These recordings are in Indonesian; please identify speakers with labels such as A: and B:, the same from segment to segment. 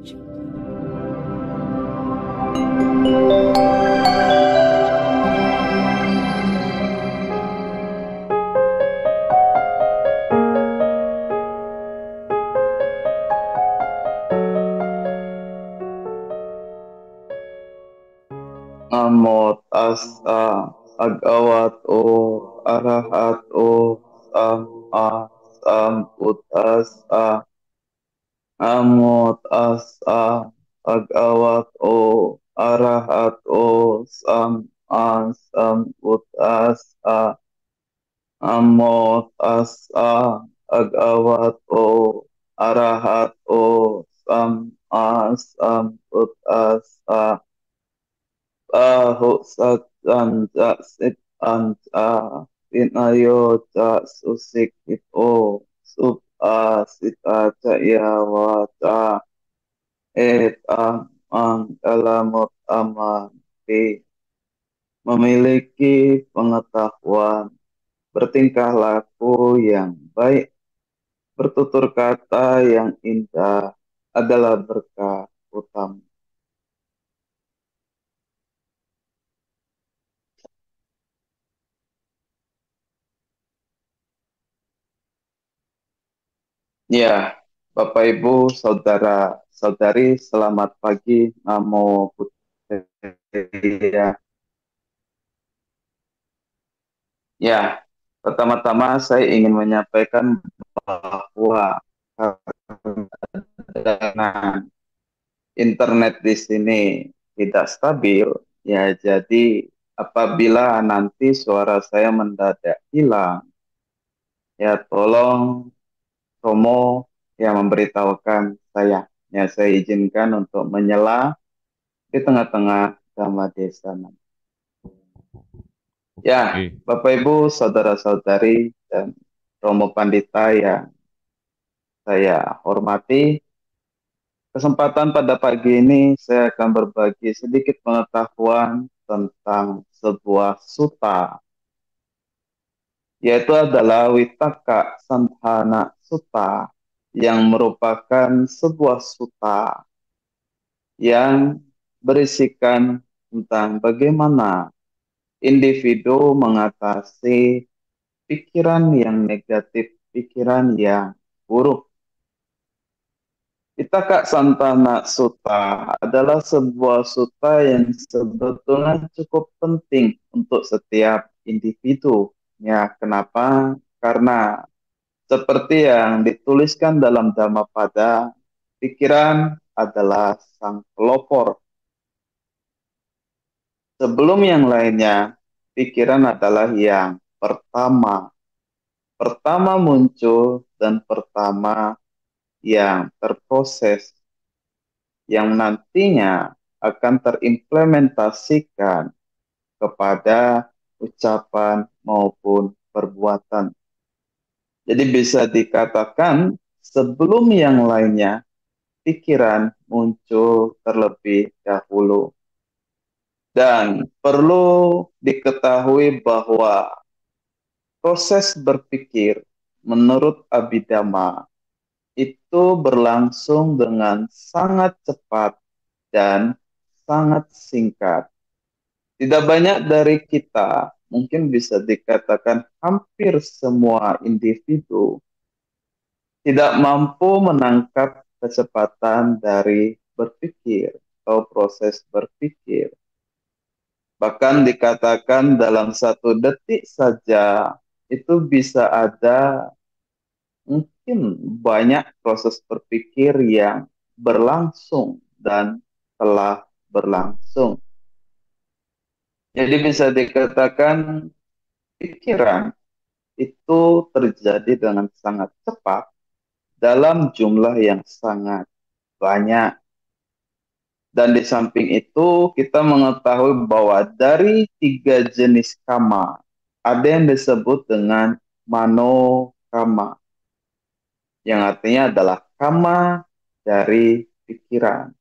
A: Namo tassa bhagavato arahato sama sambuddhassa. Namo tassa bhagavato arahato sama sambuddhassa. Namo tassa bhagavato arahato sama sambuddhassa. Tahu satanja sit anja vinayo ca susik ito supa sita caya waca etang mangkalamut amanti, memiliki pengetahuan, bertingkah laku yang baik, bertutur kata yang indah adalah berkah utama. Ya, Bapak Ibu, saudara-saudari, selamat pagi. Namo Buddhaya. Ya, pertama-tama saya ingin menyampaikan bahwa dengan internet di sini tidak stabil, ya jadi apabila nanti suara saya mendadak hilang, ya tolong Romo yang memberitahukan saya. Ya, saya izinkan untuk menyela di tengah-tengah Dhamma Desa. Ya,
B: Oke.
A: Bapak Ibu, saudara-saudari, dan Romo Pandita yang saya hormati, kesempatan pada pagi ini saya akan berbagi sedikit pengetahuan tentang sebuah sutta, yaitu adalah Witaka Santhana Sutta, yang merupakan sebuah sutta yang berisikan tentang bagaimana individu mengatasi pikiran yang negatif, pikiran yang buruk. Pitaka Santana Sutta adalah sebuah sutta yang sebetulnya cukup penting untuk setiap individu. Ya, kenapa? Karena seperti yang dituliskan dalam Dhammapada, pikiran adalah sang pelopor. Sebelum yang lainnya, pikiran adalah yang pertama. Pertama muncul dan pertama yang terproses, yang nantinya akan terimplementasikan kepada ucapan maupun perbuatan. Jadi bisa dikatakan sebelum yang lainnya, pikiran muncul terlebih dahulu. Dan perlu diketahui bahwa proses berpikir menurut Abhidhamma itu berlangsung dengan sangat cepat dan sangat singkat. Tidak banyak dari kita, mungkin bisa dikatakan hampir semua individu, tidak mampu menangkap kecepatan dari berpikir atau proses berpikir. Bahkan dikatakan dalam 1 detik saja itu bisa ada mungkin banyak proses berpikir yang berlangsung dan telah berlangsung. Jadi bisa dikatakan pikiran itu terjadi dengan sangat cepat dalam jumlah yang sangat banyak. Dan di samping itu kita mengetahui bahwa dari 3 jenis kama, ada yang disebut dengan mano kama, yang artinya adalah kama dari pikiran.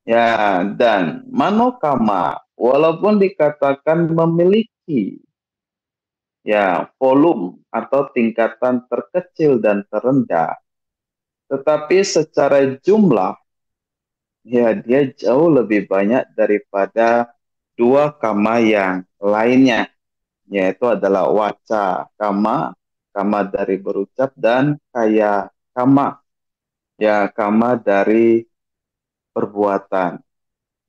A: Ya, dan manokama walaupun dikatakan memiliki ya volume atau tingkatan terkecil dan terendah, tetapi secara jumlah ya dia jauh lebih banyak daripada dua kama yang lainnya, yaitu adalah waca kama, kama dari berucap, dan kaya kama, ya kama dari perbuatan.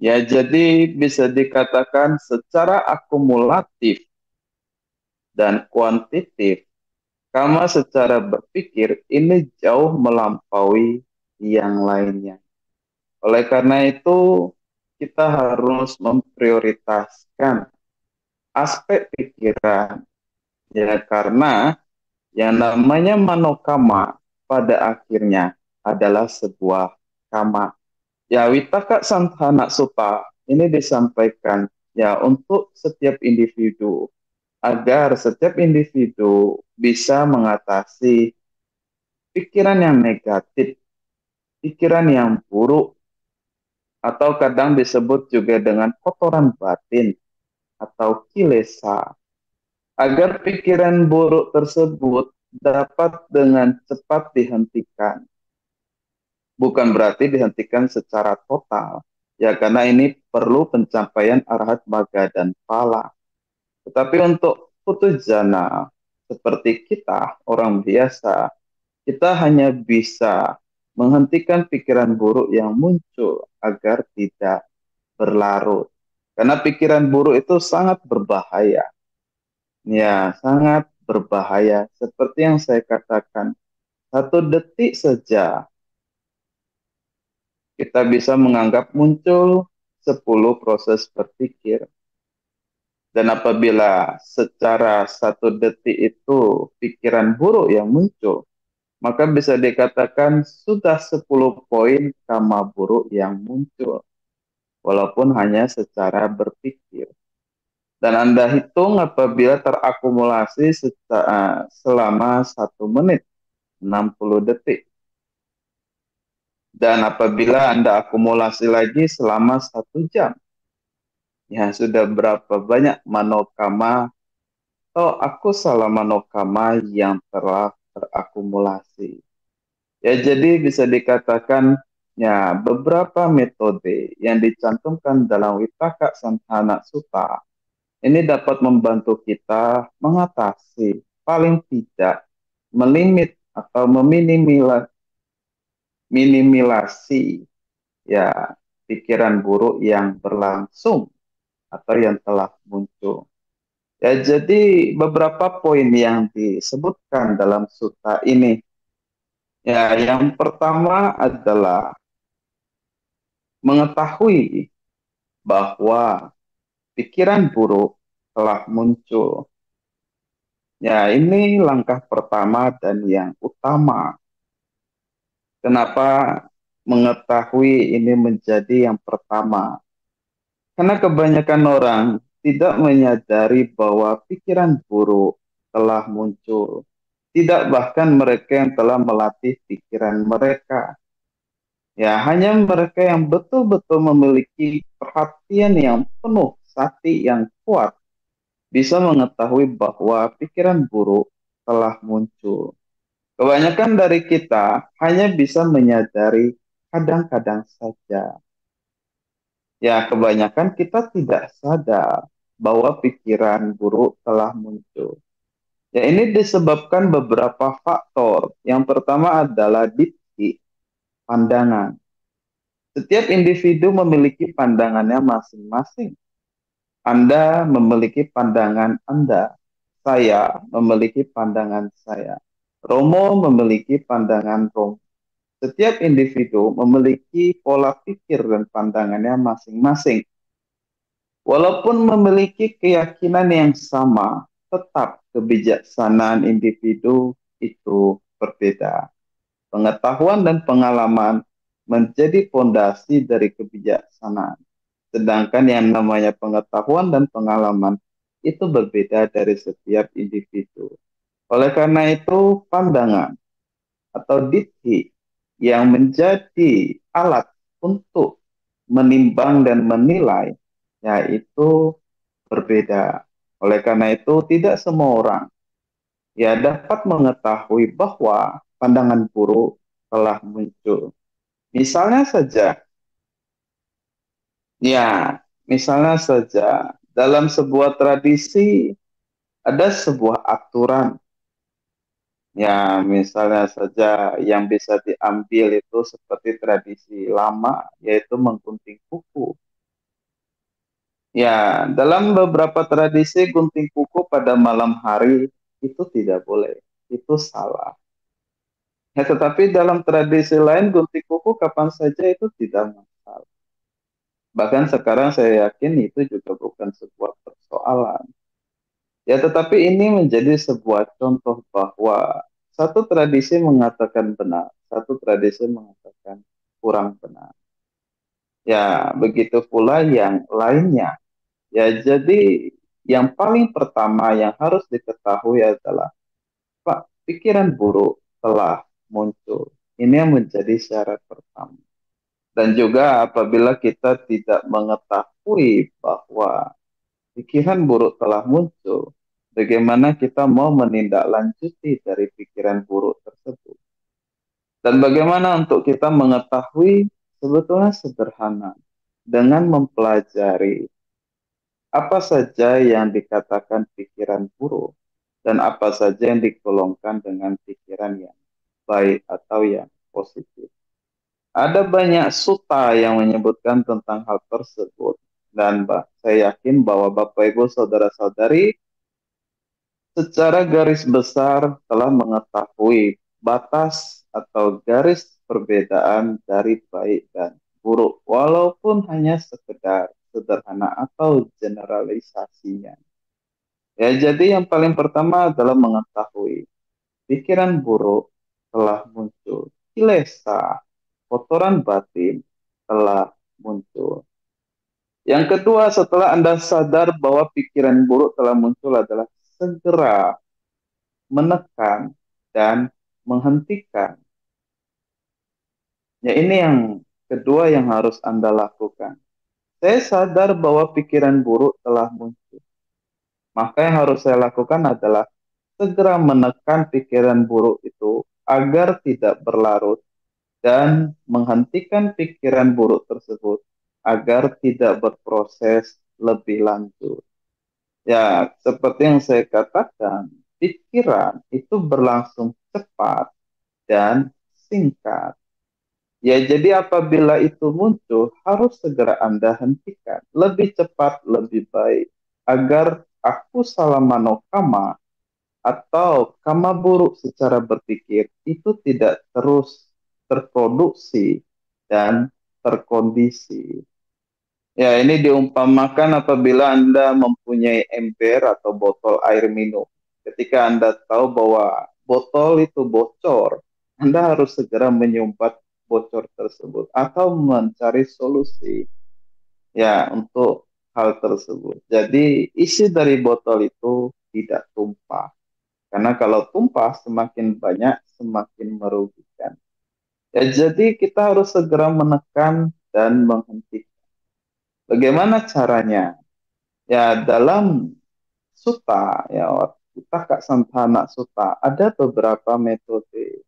A: Ya, jadi bisa dikatakan secara akumulatif dan kuantitatif, kama secara berpikir ini jauh melampaui yang lainnya. Oleh karena itu, kita harus memprioritaskan aspek pikiran, ya karena yang namanya manokama pada akhirnya adalah sebuah kama. Ya, Witaka Santana Suta ini disampaikan ya untuk setiap individu agar setiap individu bisa mengatasi pikiran yang negatif, pikiran yang buruk, atau kadang disebut juga dengan kotoran batin atau kilesa, agar pikiran buruk tersebut dapat dengan cepat dihentikan. Bukan berarti dihentikan secara total, ya karena ini perlu pencapaian arahat maga dan pala. Tetapi untuk putu jana, seperti kita, orang biasa, kita hanya bisa menghentikan pikiran buruk yang muncul agar tidak berlarut. Karena pikiran buruk itu sangat berbahaya. Ya, sangat berbahaya. Seperti yang saya katakan, 1 detik saja kita bisa menganggap muncul 10 proses berpikir. Dan apabila secara 1 detik itu pikiran buruk yang muncul, maka bisa dikatakan sudah 10 poin kama buruk yang muncul, walaupun hanya secara berpikir. Dan Anda hitung apabila terakumulasi selama 1 menit, 60 detik. Dan apabila Anda akumulasi lagi selama 1 jam, ya sudah berapa banyak manokama atau akusala manokama yang telah terakumulasi. Ya, jadi bisa dikatakan ya beberapa metode yang dicantumkan dalam Witaka Santana Sutta ini dapat membantu kita mengatasi paling tidak melimit atau meminimilasi ya pikiran buruk yang berlangsung atau yang telah muncul. Ya, jadi beberapa poin yang disebutkan dalam sutta ini. Ya, yang pertama adalah mengetahui bahwa pikiran buruk telah muncul. Ya, ini langkah pertama dan yang utama. Kenapa mengetahui ini menjadi yang pertama? Karena kebanyakan orang tidak menyadari bahwa pikiran buruk telah muncul. Tidak bahkan mereka yang telah melatih pikiran mereka. Ya, hanya mereka yang betul-betul memiliki perhatian yang penuh, sati yang kuat, bisa mengetahui bahwa pikiran buruk telah muncul. Kebanyakan dari kita hanya bisa menyadari kadang-kadang saja. Ya, kebanyakan kita tidak sadar bahwa pikiran buruk telah muncul. Ya, ini disebabkan beberapa faktor. Yang pertama adalah dikti, pandangan. Setiap individu memiliki pandangannya masing-masing. Anda memiliki pandangan Anda. Saya memiliki pandangan saya. Romo memiliki pandangan Romo. Setiap individu memiliki pola pikir dan pandangannya masing-masing. Walaupun memiliki keyakinan yang sama, tetap kebijaksanaan individu itu berbeda. Pengetahuan dan pengalaman menjadi fondasi dari kebijaksanaan. Sedangkan yang namanya pengetahuan dan pengalaman itu berbeda dari setiap individu. Oleh karena itu, pandangan atau dithi yang menjadi alat untuk menimbang dan menilai, yaitu berbeda. Oleh karena itu, tidak semua orang ya dapat mengetahui bahwa pandangan buruk telah muncul. Misalnya saja, Ya, misalnya saja dalam sebuah tradisi ada sebuah aturan. Ya, misalnya saja yang bisa diambil itu seperti tradisi lama, yaitu menggunting kuku. Ya, dalam beberapa tradisi gunting kuku pada malam hari itu tidak boleh, itu salah. Ya, tetapi dalam tradisi lain gunting kuku kapan saja itu tidak masalah. Bahkan sekarang saya yakin itu juga bukan sebuah persoalan. Ya, tetapi ini menjadi sebuah contoh bahwa satu tradisi mengatakan benar, satu tradisi mengatakan kurang benar. Ya, begitu pula yang lainnya. Ya, jadi yang paling pertama yang harus diketahui adalah, Pak, pikiran buruk telah muncul. Ini yang menjadi syarat pertama. Dan juga apabila kita tidak mengetahui bahwa pikiran buruk telah muncul, bagaimana kita mau menindaklanjuti dari pikiran buruk tersebut. Dan bagaimana untuk kita mengetahui sebetulnya sederhana dengan mempelajari apa saja yang dikatakan pikiran buruk dan apa saja yang digolongkan dengan pikiran yang baik atau yang positif. Ada banyak suta yang menyebutkan tentang hal tersebut. Dan saya yakin bahwa Bapak Ibu Saudara-saudari secara garis besar telah mengetahui batas atau garis perbedaan dari baik dan buruk, walaupun hanya sekedar sederhana atau generalisasinya. Ya, jadi yang paling pertama adalah mengetahui pikiran buruk telah muncul, kilesa, kotoran batin telah muncul. Yang kedua, setelah Anda sadar bahwa pikiran buruk telah muncul adalah segera menekan dan menghentikan. Ya, ini yang kedua yang harus Anda lakukan. Saya sadar bahwa pikiran buruk telah muncul. Maka yang harus saya lakukan adalah segera menekan pikiran buruk itu agar tidak berlarut dan menghentikan pikiran buruk tersebut agar tidak berproses lebih lanjut. Ya, seperti yang saya katakan, pikiran itu berlangsung cepat dan singkat. Ya, jadi apabila itu muncul, harus segera Anda hentikan. Lebih cepat, lebih baik. Agar aku salah manokama atau kama buruk secara berpikir itu tidak terus terproduksi dan terkondisi. Ya, ini diumpamakan apabila Anda mempunyai ember atau botol air minum. Ketika Anda tahu bahwa botol itu bocor, Anda harus segera menyumpat bocor tersebut atau mencari solusi ya untuk hal tersebut. Jadi isi dari botol itu tidak tumpah. Karena kalau tumpah semakin banyak semakin merugikan. Ya, jadi kita harus segera menekan dan menghentikan. Bagaimana caranya? Ya, dalam suta, ya, Pitaka Santana Suta, ada beberapa metode.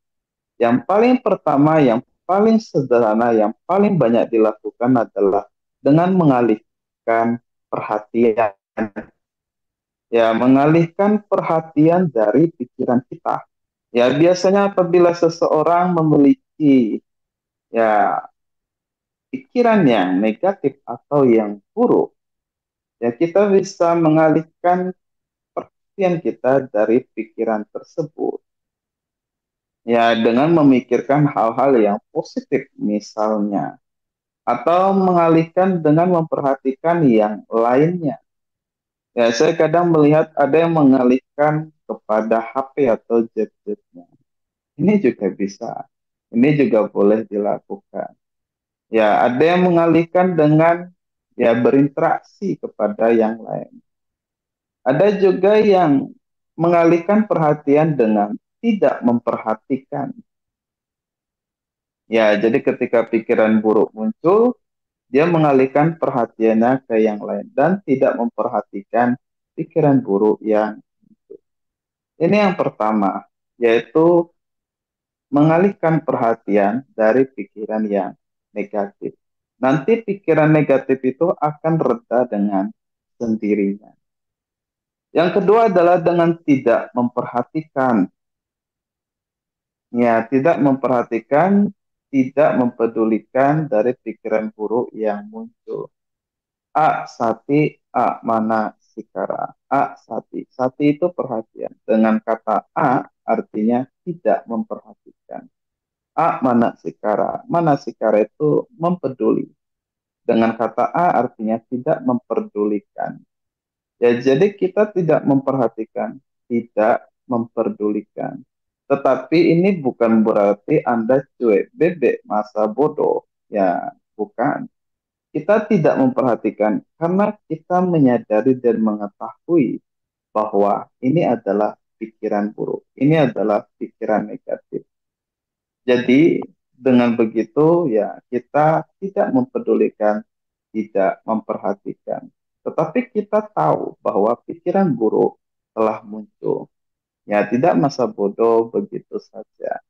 A: Yang paling pertama, yang paling sederhana, yang paling banyak dilakukan adalah dengan mengalihkan perhatian. Ya, mengalihkan perhatian dari pikiran kita. Ya, biasanya apabila seseorang memiliki ya pikiran yang negatif atau yang buruk, ya kita bisa mengalihkan perhatian kita dari pikiran tersebut. Ya, dengan memikirkan hal-hal yang positif misalnya. Atau mengalihkan dengan memperhatikan yang lainnya. Ya, saya kadang melihat ada yang mengalihkan kepada HP atau gadgetnya. Ini juga bisa. Ini juga boleh dilakukan. Ya, ada yang mengalihkan dengan ya berinteraksi kepada yang lain. Ada juga yang mengalihkan perhatian dengan tidak memperhatikan. Ya, jadi ketika pikiran buruk muncul, dia mengalihkan perhatiannya ke yang lain dan tidak memperhatikan pikiran buruk yang muncul. Ini yang pertama, yaitu mengalihkan perhatian dari pikiran yang negatif. nanti pikiran negatif itu akan reda dengan sendirinya. Yang kedua adalah dengan tidak memperhatikan. Ya, tidak memperhatikan, tidak mempedulikan dari pikiran buruk yang muncul. A sati, A mana sikara. A sati. Sati itu perhatian. Dengan kata A artinya tidak memperhatikan. A mana sikara. Mana sikara itu mempeduli. Dengan kata A artinya tidak memperdulikan. Ya, jadi kita tidak memperhatikan, tidak memperdulikan. Tetapi ini bukan berarti Anda cuek, bebek, masa bodoh. Ya, bukan. Kita tidak memperhatikan karena kita menyadari dan mengetahui bahwa ini adalah pikiran buruk. Ini adalah pikiran negatif. Jadi dengan begitu ya kita tidak mempedulikan, tidak memperhatikan. Tetapi kita tahu bahwa pikiran buruk telah muncul. Ya tidak masa bodoh begitu saja.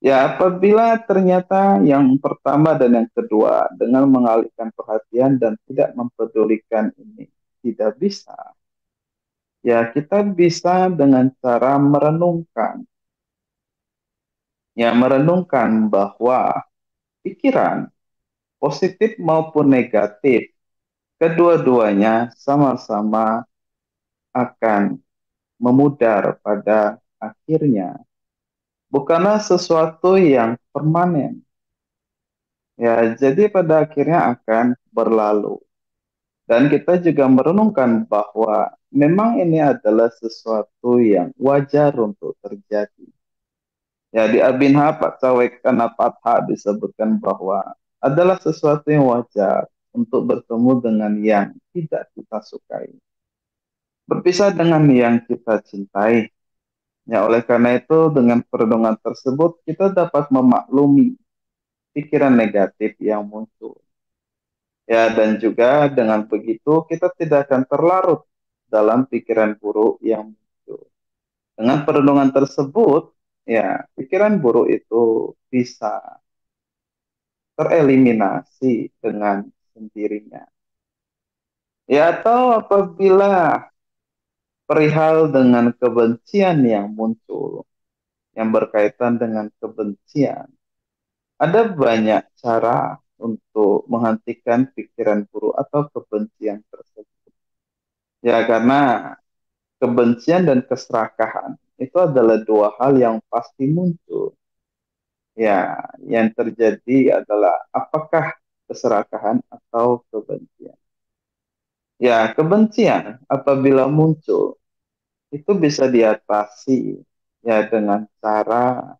A: Ya apabila ternyata yang pertama dan yang kedua dengan mengalihkan perhatian dan tidak mempedulikan ini tidak bisa. Ya kita bisa dengan cara merenungkan. Ya merenungkan bahwa pikiran positif maupun negatif, kedua-duanya sama-sama akan memudar pada akhirnya. Bukanlah sesuatu yang permanen. Ya, jadi pada akhirnya akan berlalu. Dan kita juga merenungkan bahwa memang ini adalah sesuatu yang wajar untuk terjadi. Ya, di Abinha Pak Cawek Kanapatha disebutkan bahwa adalah sesuatu yang wajar untuk bertemu dengan yang tidak kita sukai. Berpisah dengan yang kita cintai. Ya, oleh karena itu dengan perenungan tersebut kita dapat memaklumi pikiran negatif yang muncul. Ya, dan juga dengan begitu kita tidak akan terlarut dalam pikiran buruk yang muncul. Dengan perenungan tersebut, ya, pikiran buruk itu bisa tereliminasi dengan sendirinya. Ya, atau apabila perihal dengan kebencian yang muncul, yang berkaitan dengan kebencian, ada banyak cara untuk menghentikan pikiran buruk atau kebencian tersebut. Ya, karena kebencian dan keserakahan itu adalah dua hal yang pasti muncul. Ya, yang terjadi adalah apakah keserakahan atau kebencian. Ya, kebencian apabila muncul itu bisa diatasi ya dengan cara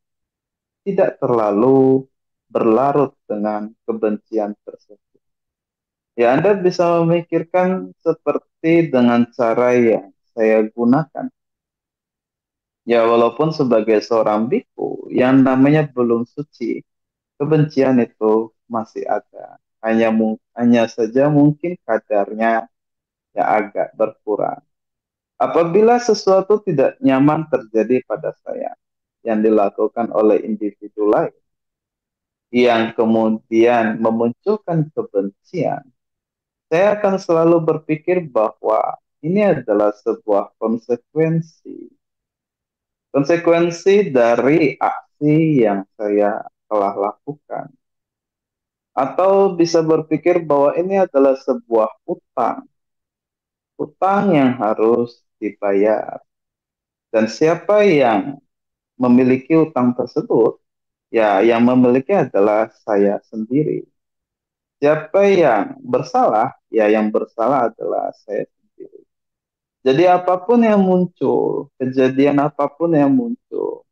A: tidak terlalu berlarut dengan kebencian tersebut. Ya, Anda bisa memikirkan seperti dengan cara yang saya gunakan. Ya, walaupun sebagai seorang biku yang namanya belum suci, kebencian itu masih ada. Hanya saja mungkin kadarnya ya agak berkurang. Apabila sesuatu tidak nyaman terjadi pada saya yang dilakukan oleh individu lain yang kemudian memunculkan kebencian, saya akan selalu berpikir bahwa ini adalah sebuah konsekuensi. Konsekuensi dari aksi yang saya telah lakukan. Atau bisa berpikir bahwa ini adalah sebuah utang. Utang yang harus dibayar. Dan siapa yang memiliki utang tersebut, ya yang memiliki adalah saya sendiri. Siapa yang bersalah, ya yang bersalah adalah saya sendiri. Jadi apapun yang muncul, kejadian apapun yang muncul,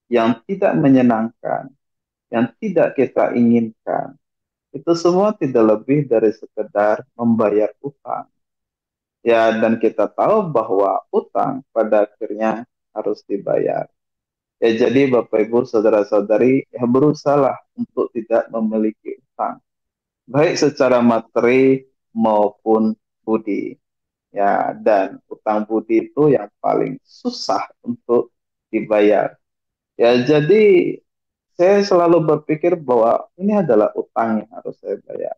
A: yang tidak menyenangkan, yang tidak kita inginkan, itu semua tidak lebih dari sekedar membayar utang. Ya, dan kita tahu bahwa utang pada akhirnya harus dibayar. Ya, jadi Bapak Ibu, Saudara-saudari, ya berusahalah untuk tidak memiliki utang. Baik secara materi maupun budi. Ya, dan utang budi itu yang paling susah untuk dibayar. Ya, jadi saya selalu berpikir bahwa ini adalah utang yang harus saya bayar.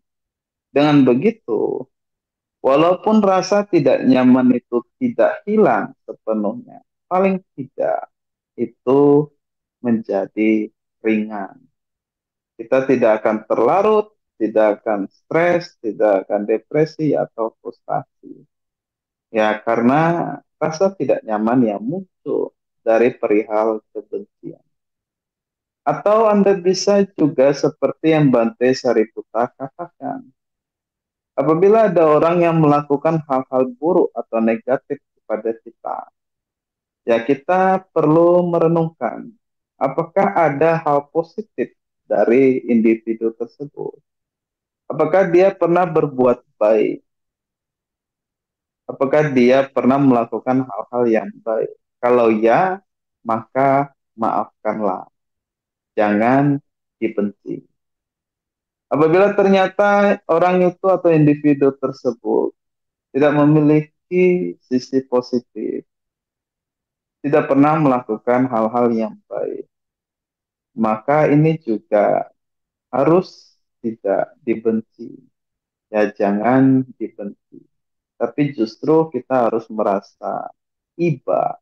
A: Dengan begitu, walaupun rasa tidak nyaman itu tidak hilang sepenuhnya, paling tidak itu menjadi ringan. Kita tidak akan terlarut, tidak akan stres, tidak akan depresi atau frustasi. Ya, karena rasa tidak nyaman yang muncul dari perihal kebencian. Atau Anda bisa juga seperti yang Bante Sariputa katakan. Apabila ada orang yang melakukan hal-hal buruk atau negatif kepada kita, ya kita perlu merenungkan apakah ada hal positif dari individu tersebut. Apakah dia pernah berbuat baik? Apakah dia pernah melakukan hal-hal yang baik? Kalau ya, maka maafkanlah. Jangan dibenci. Apabila ternyata orang itu atau individu tersebut tidak memiliki sisi positif, tidak pernah melakukan hal-hal yang baik, maka ini juga harus tidak dibenci. Ya, jangan dibenci. Tapi justru kita harus merasa iba.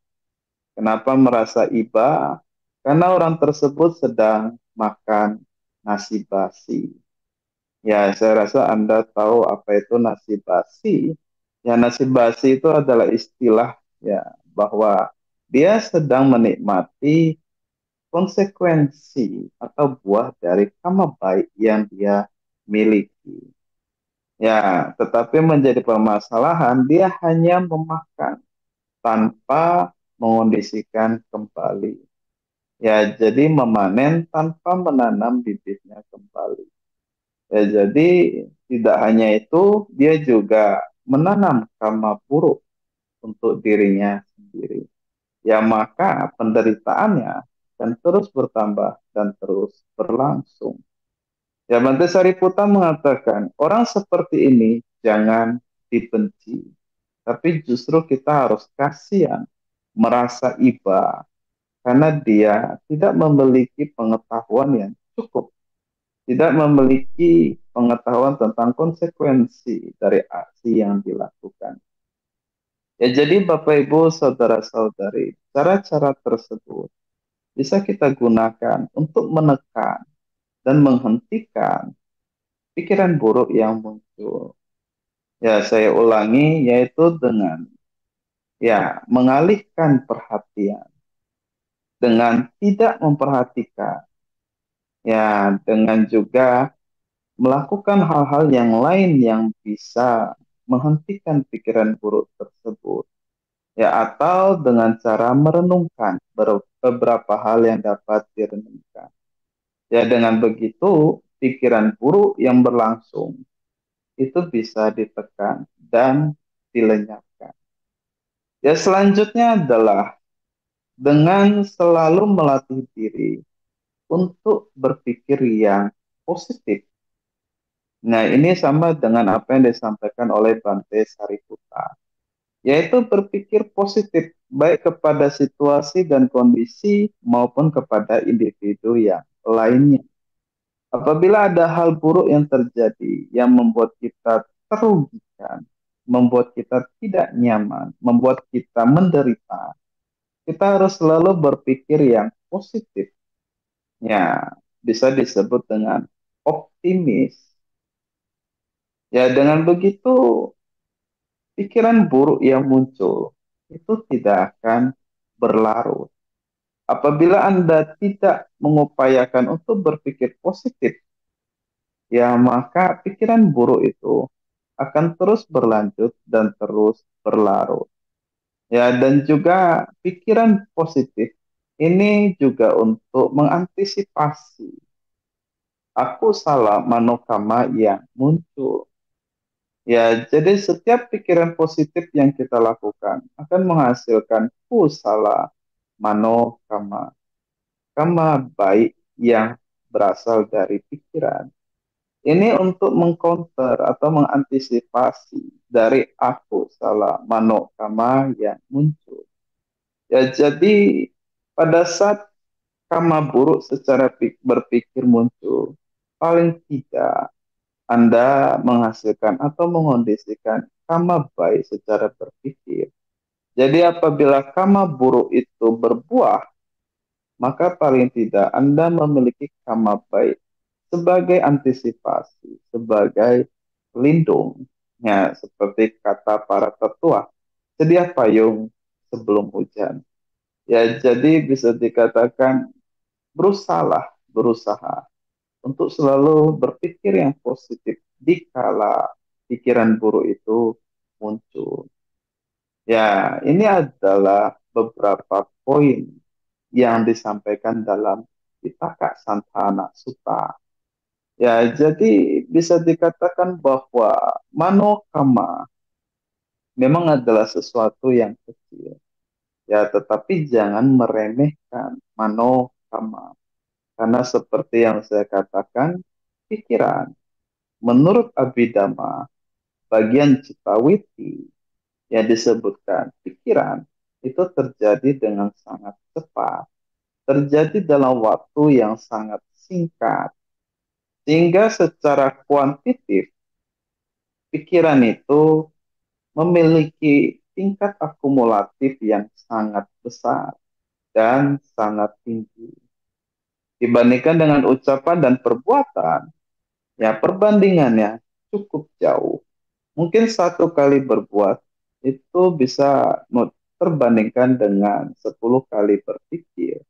A: Kenapa merasa iba? Karena orang tersebut sedang makan nasi basi. Ya, saya rasa Anda tahu apa itu nasi basi. Ya, nasi basi itu adalah istilah ya bahwa dia sedang menikmati konsekuensi atau buah dari karma baik yang dia miliki. Ya, tetapi menjadi permasalahan dia hanya memakan tanpa mengondisikan kembali. Ya, jadi memanen tanpa menanam bibitnya kembali. Ya, jadi tidak hanya itu, dia juga menanam karma buruk untuk dirinya sendiri. Ya, maka penderitaannya akan terus bertambah dan terus berlangsung. Ya, Bante Sariputa mengatakan, orang seperti ini jangan dibenci, tapi justru kita harus kasihan, merasa iba, karena dia tidak memiliki pengetahuan yang cukup, tidak memiliki pengetahuan tentang konsekuensi dari aksi yang dilakukan. Ya, jadi Bapak Ibu, saudara-saudari, cara-cara tersebut bisa kita gunakan untuk menekan dan menghentikan pikiran buruk yang muncul. Ya, saya ulangi, yaitu dengan ya mengalihkan perhatian, dengan tidak memperhatikan, ya dengan juga melakukan hal-hal yang lain yang bisa menghentikan pikiran buruk tersebut. Ya, atau dengan cara merenungkan beberapa hal yang dapat direnungkan. Ya, dengan begitu pikiran buruk yang berlangsung itu bisa ditekan dan dilenyapkan. Ya, selanjutnya adalah dengan selalu melatih diri untuk berpikir yang positif. Nah, ini sama dengan apa yang disampaikan oleh Bante Sariputa, yaitu berpikir positif baik kepada situasi dan kondisi maupun kepada individu yang lainnya. Apabila ada hal buruk yang terjadi yang membuat kita terugikan, membuat kita tidak nyaman, membuat kita menderita, kita harus selalu berpikir yang positif. Ya, bisa disebut dengan optimis. Ya, dengan begitu pikiran buruk yang muncul itu tidak akan berlarut. Apabila Anda tidak mengupayakan untuk berpikir positif, ya maka pikiran buruk itu akan terus berlanjut dan terus berlarut. Ya, dan juga pikiran positif ini juga untuk mengantisipasi aku salah manokama yang muncul. Ya, jadi setiap pikiran positif yang kita lakukan akan menghasilkan kusala mano kama, kama baik yang berasal dari pikiran. Ini untuk mengcounter atau mengantisipasi dari aku salah mano kama yang muncul. Ya, jadi pada saat kama buruk secara berpikir muncul, paling tidak Anda menghasilkan atau mengondisikan kama baik secara berpikir. Jadi apabila kama buruk itu berbuah, maka paling tidak Anda memiliki kama baik sebagai antisipasi, sebagai pelindung. Ya, seperti kata para tetua, sedia payung sebelum hujan. Ya, jadi bisa dikatakan berusaha untuk selalu berpikir yang positif dikala pikiran buruk itu muncul. Ya, ini adalah beberapa poin yang disampaikan dalam Pitaka Santana Sutta. Ya, jadi bisa dikatakan bahwa manokama memang adalah sesuatu yang kecil. Ya, tetapi jangan meremehkan manokama. Karena seperti yang saya katakan, pikiran menurut Abhidhamma bagian Citawiti yang disebutkan pikiran itu terjadi dengan sangat cepat, terjadi dalam waktu yang sangat singkat, sehingga secara kuantitatif pikiran itu memiliki tingkat akumulatif yang sangat besar dan sangat tinggi. Dibandingkan dengan ucapan dan perbuatan, ya perbandingannya cukup jauh. Mungkin satu kali berbuat itu bisa terbandingkan dengan 10 kali berpikir.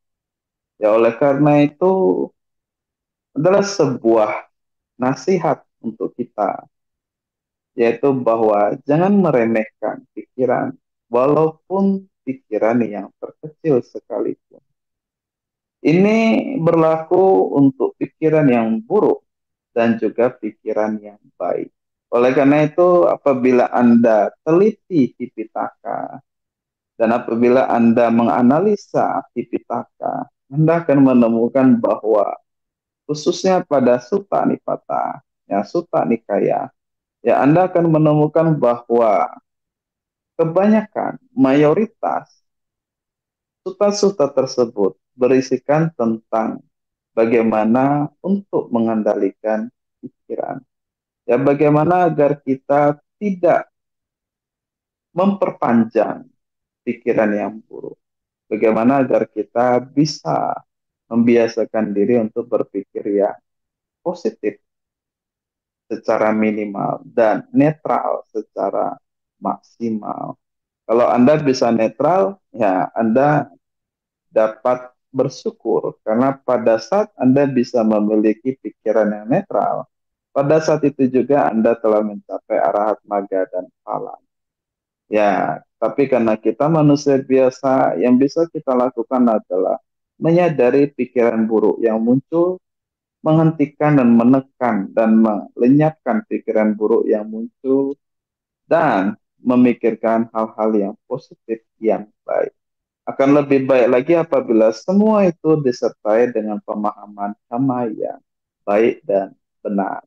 A: Ya oleh karena itu adalah sebuah nasihat untuk kita, yaitu bahwa jangan meremehkan pikiran, walaupun pikiran yang terkecil sekalipun. Ini berlaku untuk pikiran yang buruk dan juga pikiran yang baik. Oleh karena itu, apabila Anda teliti Tipitaka dan apabila Anda menganalisa Tipitaka, Anda akan menemukan bahwa khususnya pada Sutta Nipata, ya Sutta Nikaya, ya Anda akan menemukan bahwa kebanyakan mayoritas sutta-sutta tersebut berisikan tentang bagaimana untuk mengendalikan pikiran. Ya, bagaimana agar kita tidak memperpanjang pikiran yang buruk. Bagaimana agar kita bisa membiasakan diri untuk berpikir yang positif secara minimal dan netral secara maksimal. Kalau Anda bisa netral, ya Anda dapat bersyukur karena pada saat Anda bisa memiliki pikiran yang netral, pada saat itu juga Anda telah mencapai arahat maga dan phala. Ya, tapi karena kita manusia biasa, yang bisa kita lakukan adalah menyadari pikiran buruk yang muncul, menghentikan dan menekan dan melenyapkan pikiran buruk yang muncul, dan memikirkan hal-hal yang positif yang baik. Akan lebih baik lagi apabila semua itu disertai dengan pemahaman dhamma yang baik dan benar.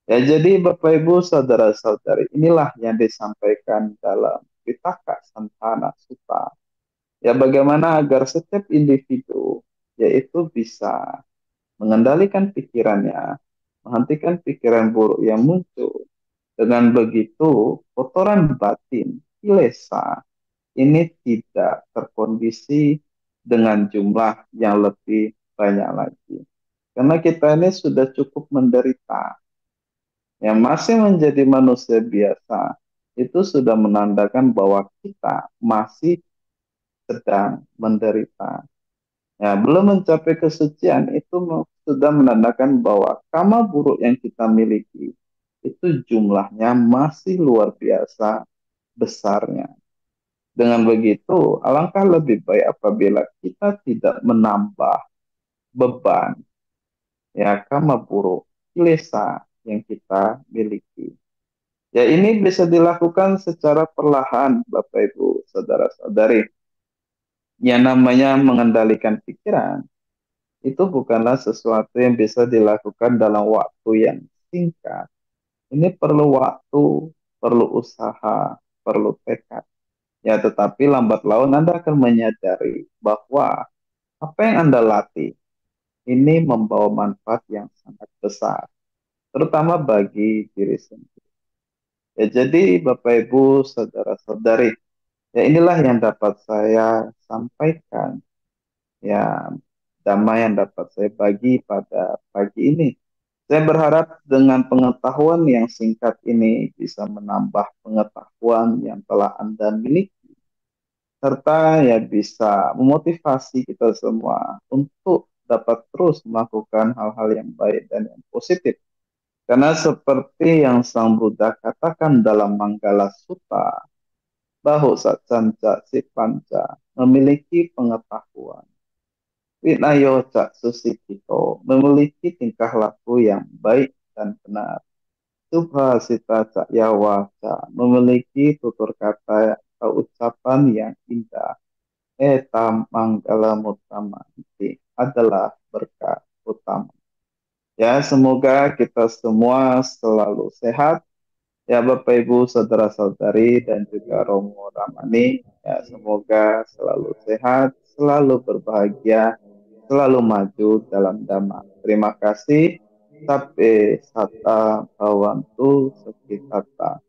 A: Ya, jadi Bapak Ibu saudara-saudari, inilah yang disampaikan dalam Pitaka Santana Sutta. Ya, bagaimana agar setiap individu yaitu bisa mengendalikan pikirannya, menghentikan pikiran buruk yang muncul. Dengan begitu, kotoran batin, kilesa, ini tidak terkondisi dengan jumlah yang lebih banyak lagi. Karena kita ini sudah cukup menderita. Yang masih menjadi manusia biasa, itu sudah menandakan bahwa kita masih sedang menderita. Ya, belum mencapai kesucian itu sudah menandakan bahwa karma buruk yang kita miliki itu jumlahnya masih luar biasa besarnya. Dengan begitu, alangkah lebih baik apabila kita tidak menambah beban ya karma buruk kilesa yang kita miliki. Ya ini bisa dilakukan secara perlahan Bapak Ibu saudara-saudari. Yang namanya mengendalikan pikiran itu bukanlah sesuatu yang bisa dilakukan dalam waktu yang singkat. Ini perlu waktu, perlu usaha, perlu tekad. Ya, tetapi lambat laun Anda akan menyadari bahwa apa yang Anda latih ini membawa manfaat yang sangat besar, terutama bagi diri sendiri. Ya, jadi Bapak Ibu, saudara-saudari, ya inilah yang dapat saya sampaikan, ya damai yang dapat saya bagi pada pagi ini. Saya berharap dengan pengetahuan yang singkat ini bisa menambah pengetahuan yang telah Anda miliki, serta ya bisa memotivasi kita semua untuk dapat terus melakukan hal-hal yang baik dan yang positif. Karena seperti yang Sang Buddha katakan dalam Manggala Sutta, bahwa sacanca si panca memiliki pengetahuan. Winayo cak susikito memiliki tingkah laku yang baik dan benar. Subhasita cak yawaca memiliki tutur kata atau ucapan yang indah. Eta manggala mutama ini adalah berkah utama. Ya, semoga kita semua selalu sehat. Ya, Bapak Ibu, saudara-saudari, dan juga Romo Ramani, ya, semoga selalu sehat, selalu berbahagia, selalu maju dalam damai. Terima kasih. Sampai sata bawantu sekitata.